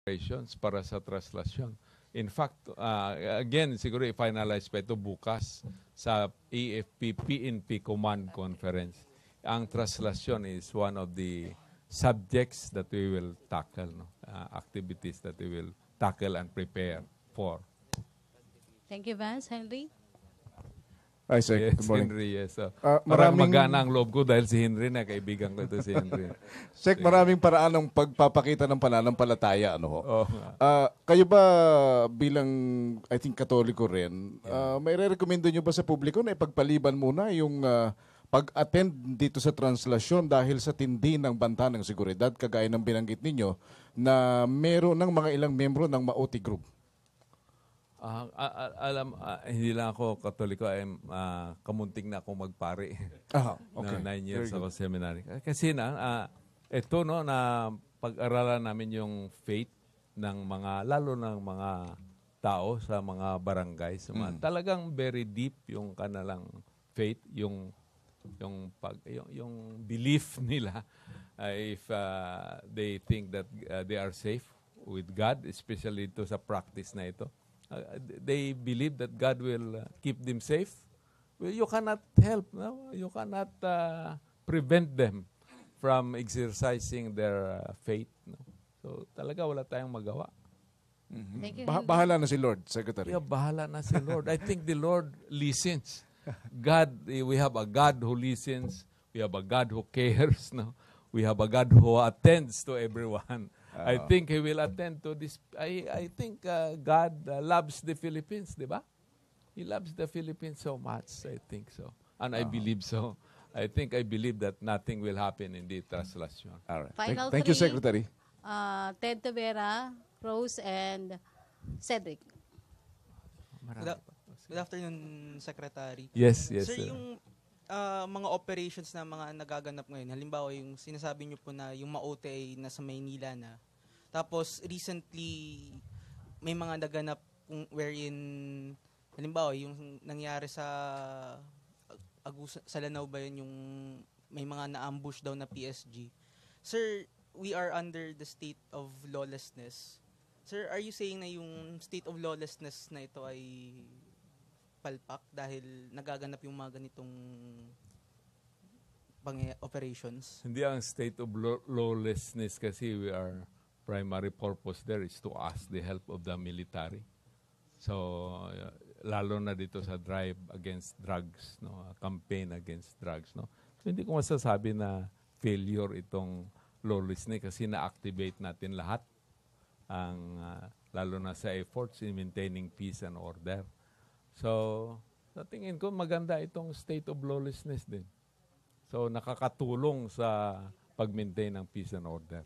operations para sa translasyon. In fact, again, siguro i-finalize pa ito bukas sa AFP PNP Command Conference. Ang translasyon is one of the subjects that we will tackle, no? Activities that we will tackle and prepare for. Thank you, Vance. Henry? Hi, Sec. Yes, Good morning. Henry, yes. Parang Maraming- magana ang loob ko dahil si Henry na, kaibigan ko ito si Henry. Sec, maraming paraan ng pagpapakita ng pananampalataya. Ano ho? Oh, Kayo ba bilang, I think, Katoliko rin, may re-recommendo nyo ba sa publiko na ipagpaliban muna yung pag-attend dito sa translasyon dahil sa tindi ng banta ng seguridad, kagaya ng binanggit ninyo, na meron ng mga ilang membro ng Maoti Group? Hindi lang ako Katoliko, kamunting na ako magpare. Okay. 9 years Very ako good. seminary. Kasi ito no, na pag-aralan namin yung faith ng mga, lalo ng mga tao sa mga barangay. Talagang very deep yung kanilang faith, yung belief nila. If they think that they are safe with God, especially ito sa practice na ito. They believe that God will keep them safe. Well, you cannot help, no? You cannot prevent them from exercising their faith. No? So talaga wala tayong magawa. Thank you, Henry. Bahala na si Lord, Secretary. Yeah, bahala na si Lord. I think the Lord listens. God, we have a God who listens. We have a God who cares. No? We have a God who attends to everyone. I think He will attend to this. I think God loves the Philippines, di ba? He loves the Philippines so much. I think so. And I believe so. I believe that nothing will happen in the translation. All right. Final Thank you, three. Secretary. Ted Tavera, Rose, and Cedric. Good afternoon, Secretary. Yes. Sir, yung mga operations na mga nagaganap ngayon, halimbawa yung sinasabi niyo po na yung Maote ay nasa Maynila na. Tapos recently may mga naganap wherein halimbawa yung nangyari sa sa Lanao ba yun, yung may mga na-ambush daw na PSG. Sir, we are under the state of lawlessness. Sir, are you saying na yung state of lawlessness na ito ay palpak dahil nagaganap yung mga ganitong operations? Hindi ang state of lawlessness kasi primary purpose there is to ask the help of the military. So, lalo na dito sa drive against drugs, no, campaign against drugs, no. So, hindi ko masasabi na failure itong lawlessness kasi na-activate natin lahat ang lalo na sa efforts in maintaining peace and order. So, sa tingin ko maganda itong state of lawlessness din. So, nakakatulong sa pag-maintain ng peace and order.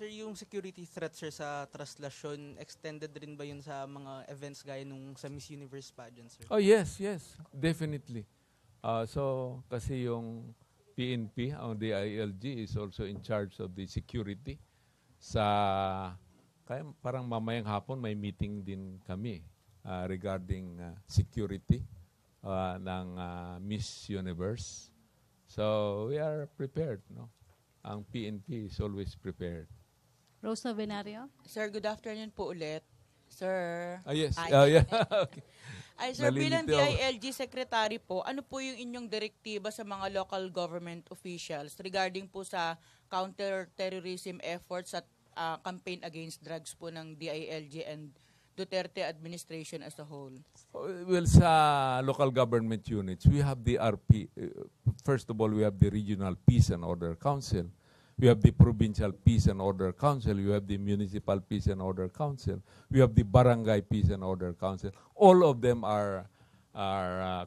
Sir, yung security threat, sir, sa translasyon, extended rin ba yun sa mga events gaya nung sa Miss Universe pageant, sir? Oh, yes. Definitely. So, kasi yung PNP, ang DILG, is also in charge of the security. Kaya parang mamayang hapon may meeting din kami regarding security ng Miss Universe. So, we are prepared, no? Ang PNP is always prepared. Rose Novenario? Sir, good afternoon po ulit. Sir. Yes. Ay, Okay. Ay, sir, bilang Nalilito ako. DILG Secretary po, ano po yung inyong direktiba sa mga local government officials regarding po sa counter-terrorism efforts at campaign against drugs po ng DILG and Duterte administration as a whole? Well, sa local government units, we have the RP. First of all, we have the Regional Peace and Order Council. We have the Provincial Peace and Order Council. We have the Municipal Peace and Order Council. We have the Barangay Peace and Order Council. All of them are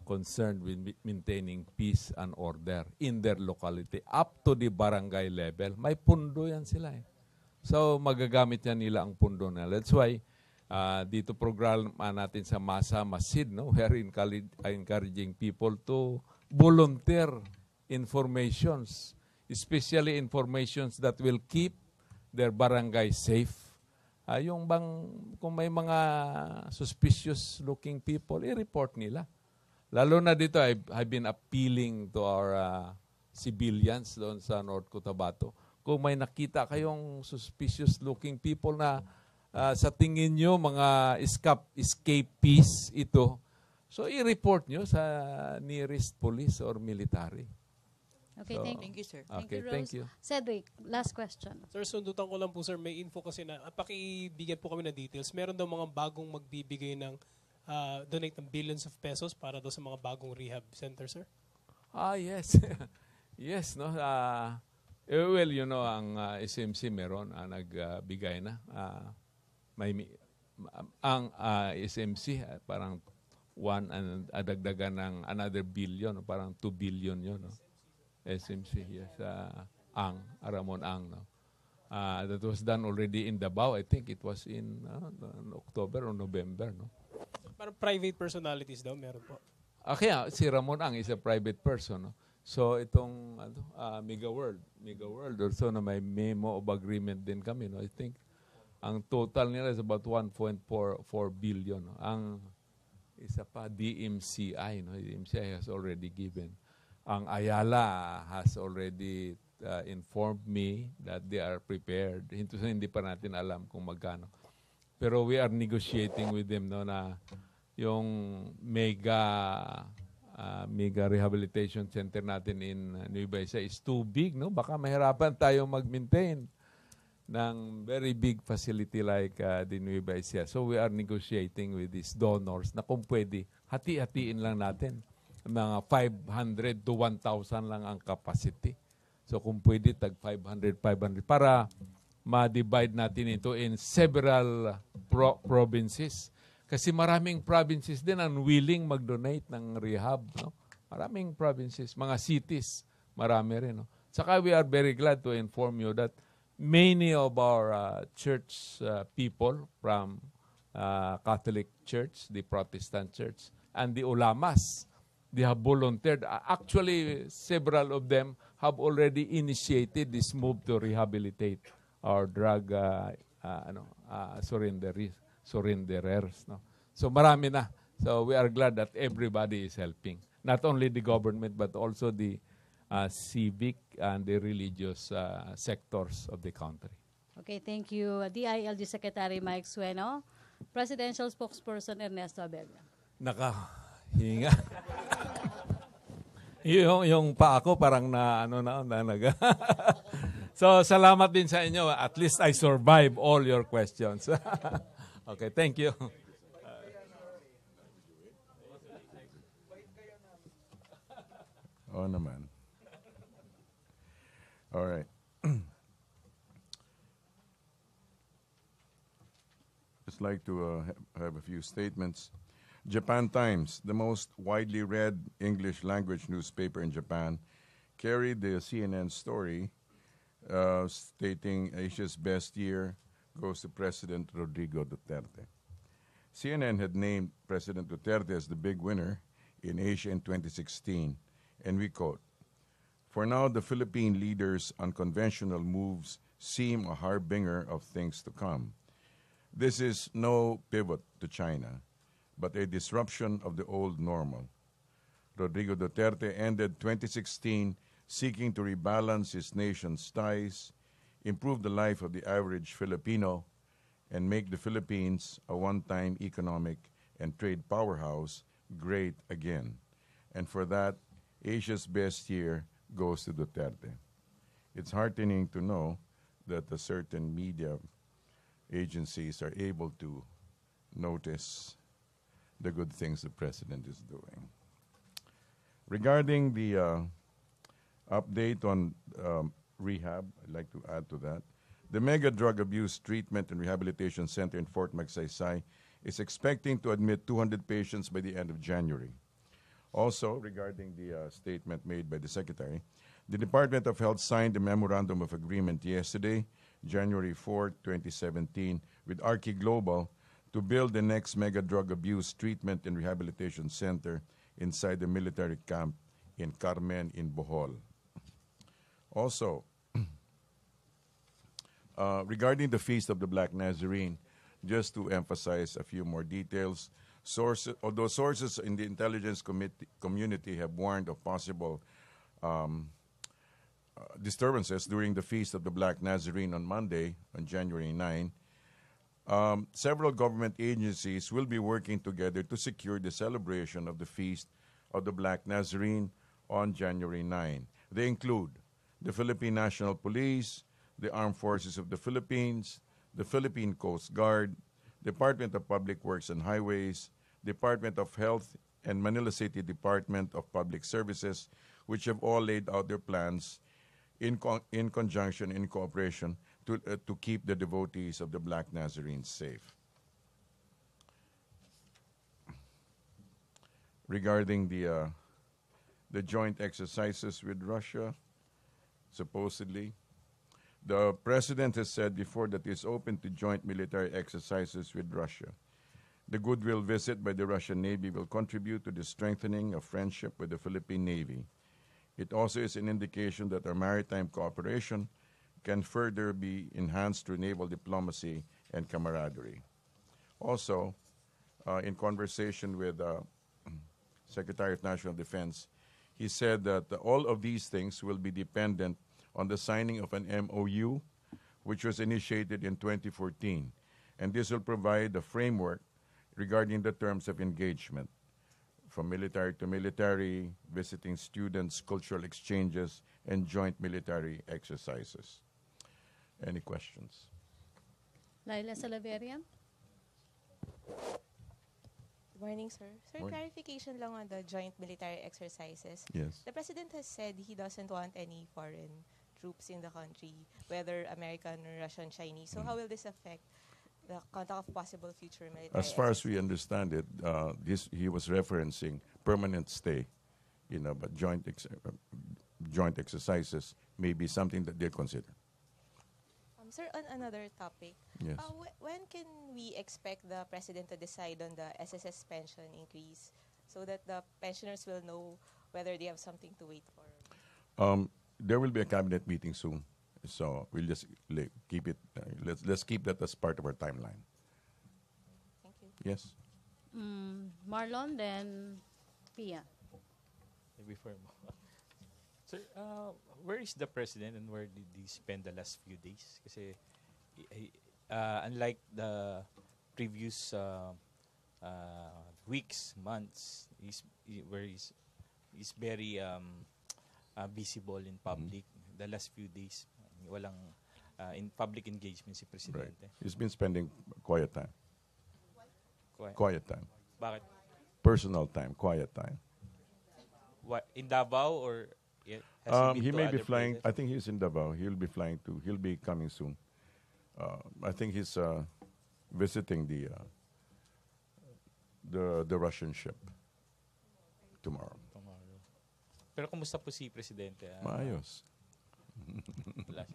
concerned with maintaining peace and order in their locality up to the barangay level. May pundo yan sila eh. So magagamit yan nila ang pundo nila. That's why dito program natin sa Masa Masid, no? We are encouraging people to volunteer informations, especially informations that will keep their barangay safe. Yung bang, kung may mga suspicious looking people, i-report nila. Lalo na dito, I've been appealing to our civilians doon sa North Cotabato. kung may nakita kayong suspicious looking people na sa tingin nyo mga escapees ito, so i-report nyo sa nearest police or military. Okay, So, Thank you, sir. Okay, Rose. thank you. Cedric, last question. Sir, sundutan ko lang po sir, may info kasi na pakibigyan po kami ng details. Meron daw mga bagong magbibigay ng donate ng billions of pesos para daw sa mga bagong rehab center, sir. Yes. Yes, no. Well, you know, ang SMC meron nagbigay na. Ang SMC parang dagdagan ng another billion, parang 2 billion yun, no? SMC, yes. Ramon Ang, no? That was done already in Davao. I think it was in October or November, no? Parang private personalities daw, meron po. Kaya si Ramon Ang is a private person, no? So itong Mega World also na may memo of agreement din kami, no? I think ang total nila is about 1.4 billion, no? Ang isa pa DMCI, no? DMCI has already given. Ang Ayala has already informed me that they are prepared. Hindi pa natin alam kung magkano. Pero we are negotiating with them, no, na yung mega rehabilitation center natin in Nueva Ecija is too big, no? Baka mahirapan tayo mag-maintain ng very big facility like the Nueva Ecija. So we are negotiating with these donors na kung pwede, hati-hatiin lang natin. Mga 500 to 1,000 lang ang capacity. So kung pwede, tag 500 para ma-divide natin ito in several provinces. Kasi maraming provinces din ang willing mag-donate ng rehab, no? Maraming provinces, mga cities, marami rin, no? Saka we are very glad to inform you that many of our church people from Catholic Church, the Protestant Church, and the ulamas, they have volunteered. Actually, several of them have already initiated this move to rehabilitate our drug surrenderers. No? So marami na. So we are glad that everybody is helping. Not only the government, but also the civic and the religious sectors of the country. Okay, thank you. DILG Secretary Mike Sueno, Presidential Spokesperson Ernesto Abella. Nakahinga. yung pa ako parang So salamat din sa inyo. At least I survive all your questions. Okay, thank you. Oh naman. All right. Just like to have a few statements. Japan Times, the most widely read English language newspaper in Japan, carried the CNN story stating Asia's best year goes to President Rodrigo Duterte. CNN had named President Duterte as the big winner in Asia in 2016, and we quote, "For now, the Philippine leader's unconventional moves seem a harbinger of things to come. This is no pivot to China, but a disruption of the old normal. Rodrigo Duterte ended 2016 seeking to rebalance his nation's ties, improve the life of the average Filipino, and make the Philippines a one-time economic and trade powerhouse great again. And for that, Asia's best year goes to Duterte." It's heartening to know that a certain media agencies are able to notice the good things the president is doing. Regarding the update on rehab, I'd like to add to that. The Mega Drug Abuse Treatment and Rehabilitation Center in Fort Magsaysay is expecting to admit 200 patients by the end of January. Also, regarding the statement made by the Secretary, the Department of Health signed a Memorandum of Agreement yesterday, January 4, 2017, with Archie Global to build the next Mega Drug Abuse Treatment and Rehabilitation Center inside the military camp in Carmen in Bohol. Also, regarding the Feast of the Black Nazarene, just to emphasize a few more details, although sources in the intelligence community have warned of possible disturbances during the Feast of the Black Nazarene on Monday, on January 9, several government agencies will be working together to secure the celebration of the Feast of the Black Nazarene on January 9. They include the Philippine National Police, the Armed Forces of the Philippines, the Philippine Coast Guard, Department of Public Works and Highways, Department of Health, and Manila City Department of Public Services, which have all laid out their plans in conjunction, in cooperation, to keep the devotees of the Black Nazarenes safe. Regarding the joint exercises with Russia, supposedly, the President has said before that he is open to joint military exercises with Russia. The goodwill visit by the Russian Navy will contribute to the strengthening of friendship with the Philippine Navy. It also is an indication that our maritime cooperation can further be enhanced through naval diplomacy and camaraderie. Also, in conversation with Secretary of National Defense, he said that all of these things will be dependent on the signing of an MOU, which was initiated in 2014. And this will provide a framework regarding the terms of engagement, from military to military, visiting students, cultural exchanges, and joint military exercises. Any questions? Laila Salaverian. Good morning, sir. Sir, Morning. clarification lang on the joint military exercises. Yes. The President has said he doesn't want any foreign troops in the country, whether American or Russian, Chinese. So how will this affect the conduct of possible future military As far as exercises? we understand it, he was referencing permanent stay, but joint exercises may be something that they'll consider. Sir, on another topic, Yes. when can we expect the President to decide on the SSS pension increase so that the pensioners will know whether they have something to wait for? There will be a cabinet meeting soon, so we'll just keep it. Let's keep that as part of our timeline. Thank you. Yes. Marlon, then Pia. Before mo. Sir, where is the president and where did he spend the last few days? Kasi unlike the previous weeks, months, he's very visible in public. The last few days, walang in public engagement si Right. presidente. He's been spending quiet time. Quiet time. Bakit? Personal time. Quiet time. What, in Davao or has He been to may be other flying. places? I think he's in Davao. He'll be flying to. He'll be coming soon. I think he's visiting the Russian ship tomorrow. Tomorrow. Pero kumusta po si presidente? Maayos. Wala.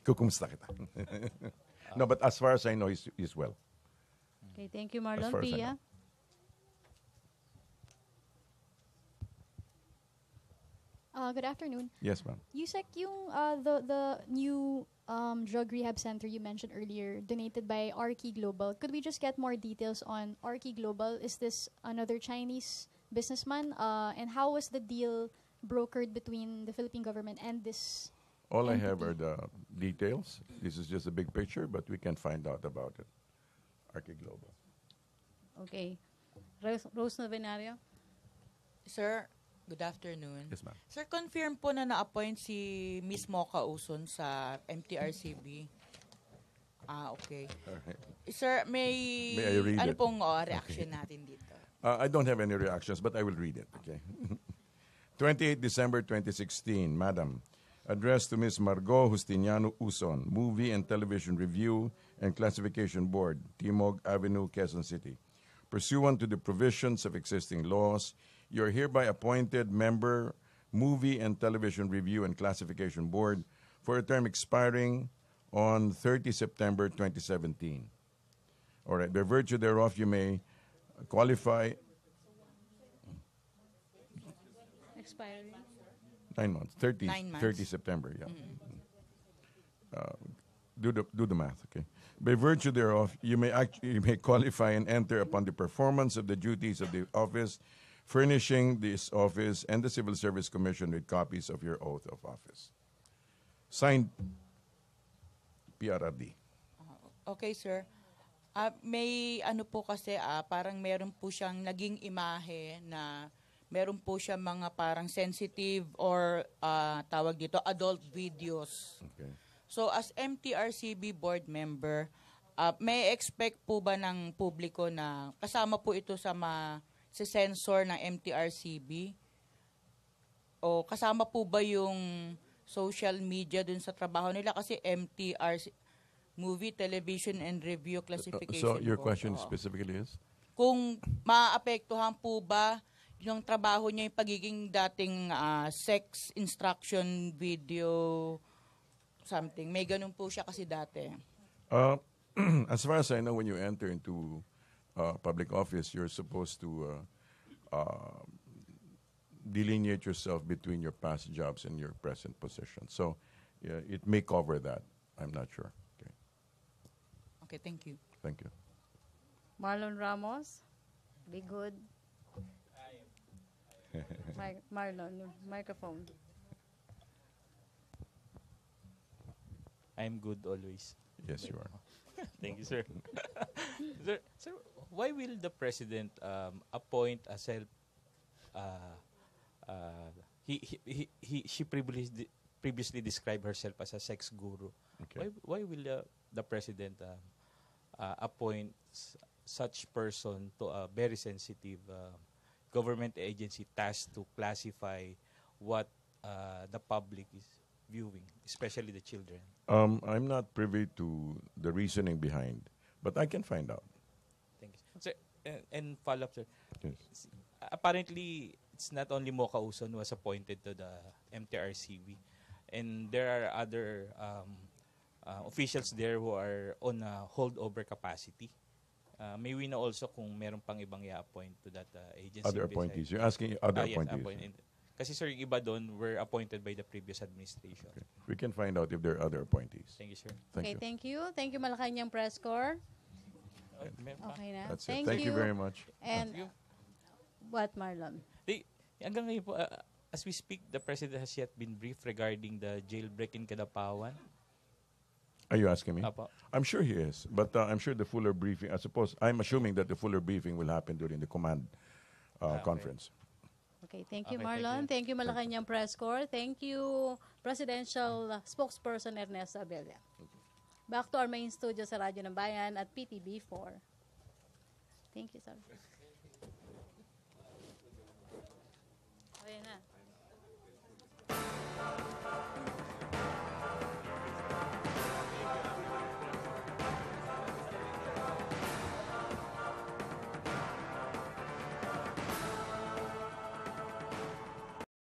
Kukumusta kita. No, but as far as I know, he's well. Okay, thank you, As Marlon. far as I Pia. know. Good afternoon. Yes, ma'am. Yusek, yung the new drug rehab center you mentioned earlier, donated by Arki Global. Could we just get more details on Arki Global? Is this another Chinese businessman? And how was the deal brokered between the Philippine government and this? All I have entity? are the details. This is just a big picture, but we can find out about it. Arki Global. Okay. Rose Novenario. Sir, good afternoon. Yes, ma'am. Sir, confirm po na na-appoint si Miss Mocha Uson sa MTRCB. Okay. All right. Sir, may May I read ano it? pong reaction natin dito? I don't have any reactions, but I will read it, okay? 28 December 2016, Madam. Addressed to Ms. Margot Justiniano Uson, Movie and Television Review and Classification Board, Timog Avenue, Quezon City. Pursuant to the provisions of existing laws, you are hereby appointed member, Movie and Television Review and Classification Board for a term expiring on 30 September 2017. All right, by virtue thereof, you may qualify Expiring. 9 months, 30, 9 months. 30 September, yeah. Do the math, okay? By virtue thereof, you may qualify and enter upon the performance of the duties of the office furnishing this office and the Civil Service Commission with copies of your oath of office. Signed, PRRD. Okay, sir. May ano po kasi, parang meron po siyang naging imahe na meron po siya mga parang sensitive or tawag dito, adult videos. Okay. So as MTRCB board member, may expect po ba ng publiko na kasama po ito sa sensor ng MTRCB? O kasama po ba yung social media dun sa trabaho nila? Kasi MTRCB, Movie, Television, and Review Classification. So your po. question specifically is? Kung maapektuhan po ba yung trabaho niya yung pagiging dating sex instruction video something. May ganun po siya kasi dati. As far as I know, when you enter into public office, you're supposed to delineate yourself between your past jobs and your present position. So yeah, it may cover that. I'm not sure. Okay. Okay, thank you. Thank you. Marlon Ramos, be good. Marlon, microphone. I'm good always. Yes, you are. Thank you, sir. Sir, why will the president appoint a she previously described herself as a sex guru. Okay. Why will the president appoint such person to a very sensitive government agency tasked to classify what the public is viewing, especially the children? I'm not privy to the reasoning behind, but I can find out. Thank you. Sir, and follow up, sir. Yes. Apparently, it's not only Mo Kauson who was appointed to the MTRCB, and there are other officials there who are on a holdover capacity. May we know also kung meron pang ibang i-appoint to that agency? Other appointees. You're asking other Yes, appointees. appointed. Kasi sir, yung iba doon were appointed by the previous administration. Okay. We can find out if there are other appointees. Thank you, sir. Okay, thank you. Thank you, Malacanang Press Corps. Okay na. That's Thank it. Thank you very much. And what, Marlon? Hanggang ngayon po, as we speak, the President has yet been briefed regarding the jailbreak in Kalapawan. Are you asking me? Apo. I'm sure he is, but I'm sure the fuller briefing, I'm assuming that the fuller briefing will happen during the command conference. Okay, thank you, Okay, Marlon. thank Thank you, Malacanang Press Corps. Thank you, Presidential Spokesperson Ernesto Abella. Back to our main studio sa Radyo ng Bayan at PTB4. Thank you, sir. Okay na.